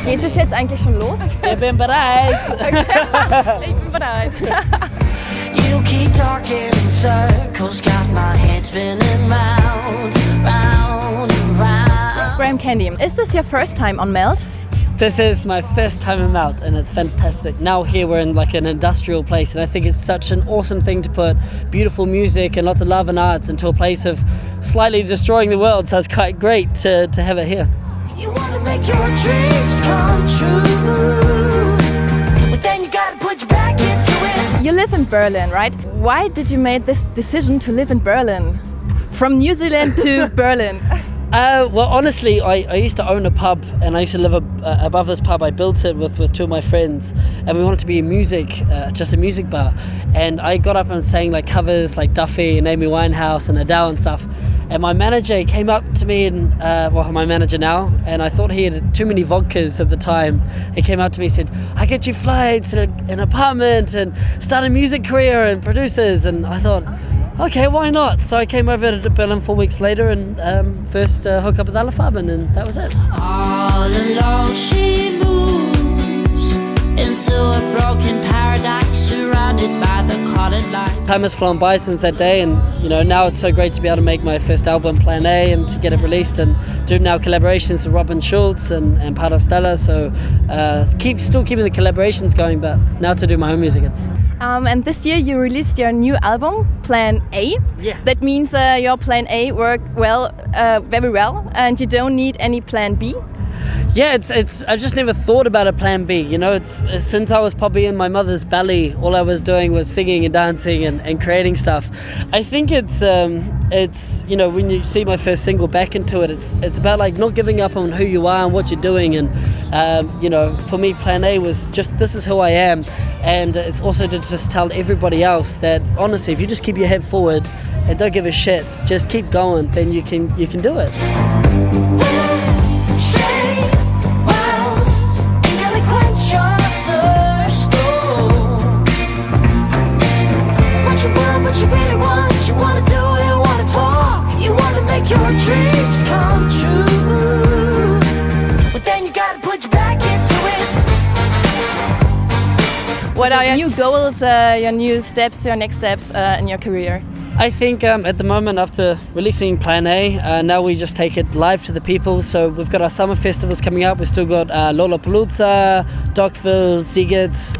Geht es jetzt eigentlich schon los? Ich bin bereit. Okay. Ich bin bereit. You keep talking in circles, got my head spinning round, round and round. Graham Candy, is this your first time on Melt? This is my first time in Melt and it's fantastic. Now here we're in like an industrial place and I think it's such an awesome thing to put beautiful music and lots of love and arts into a place of slightly destroying the world, so it's quite great to have it here. You wanna make your dreams come true, but then you gotta put your back into it. You live in Berlin, right? Why did you make this decision to live in Berlin? From New Zealand to Berlin? Well, honestly, I used to own a pub and I used to live above this pub. I built it with two of my friends and we wanted to be just a music bar. And I got up and sang like covers like Duffy and Amy Winehouse and Adele and stuff. And my manager came up to me, and my manager now, and I thought he had too many vodkas at the time. He came up to me and said, I get you flights and an apartment and start a music career and producers. And I thought, okay, why not? So I came over to Berlin 4 weeks later and first hooked up with alle, and that was it. All alone she moves into a broken paradise surrounded by the colored lines. Time has flown by since that day, and now it's so great to be able to make my first album, Plan A, and to get it released and do now collaborations with Robin Schulz and part of Stella. So still keeping the collaborations going, but now to do my own music. And this year you released your new album, Plan A. Yes. That means your Plan A worked very well, and you don't need any Plan B. Yeah, I just never thought about a plan B. It's since I was probably in my mother's belly, all I was doing was singing and dancing and creating stuff. I think it's when you see my first single, Back Into It, it's about like not giving up on who you are and what you're doing. And for me, Plan A was just, this is who I am. And it's also to just tell everybody else that honestly, if you just keep your head forward and don't give a shit, just keep going, then you can do it. What you really want, you wanna do it, wanna talk, you wanna make your dreams come true, but then you gotta put your back into it. What are your new goals, your new steps, your next steps in your career? I think at the moment, after releasing Plan A, now we just take it live to the people. So we've got our summer festivals coming up. We've still got Lollapalooza, Dockville, Siegerts.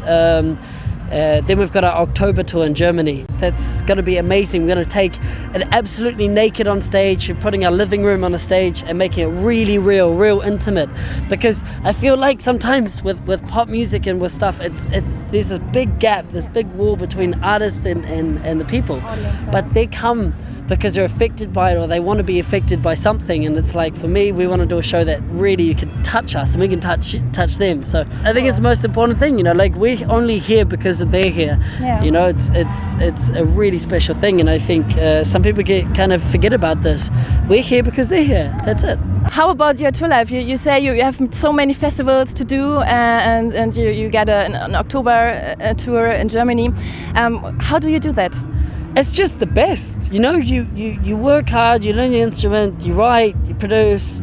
Then we've got our October tour in Germany. That's going to be amazing. We're going to take it absolutely naked on stage. We're putting our living room on a stage and making it really real intimate. Because I feel like sometimes with pop music and with stuff, there's this big gap, this big wall between artists and the people. But they come because they're affected by it or they want to be affected by something. And it's like, for me, we want to do a show that really you can touch us and we can touch them. So I think it's the most important thing, like we're only here because they're here. Yeah. It's a really special thing. And I think some people kind of forget about this. We're here because they're here. That's it. How about your tour life? You say you have so many festivals to do and you get an October tour in Germany. How do you do that? It's just the best. You work hard, you learn your instrument, you write, you produce,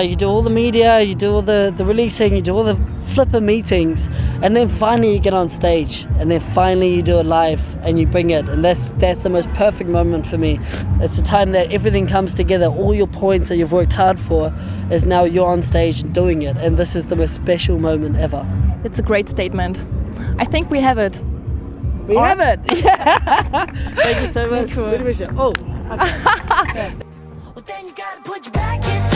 you do all the media, you do all the releasing, you do all the flipper meetings, and then finally you get on stage, and then finally you do it live and you bring it, and that's the most perfect moment for me. It's the time that everything comes together, all your points that you've worked hard for is now you're on stage and doing it, and this is the most special moment ever. It's a great statement. I think we have it. We have it! Yeah. Thank you so much. Cool. Good wish. Oh, okay. Well, then you gotta put your back into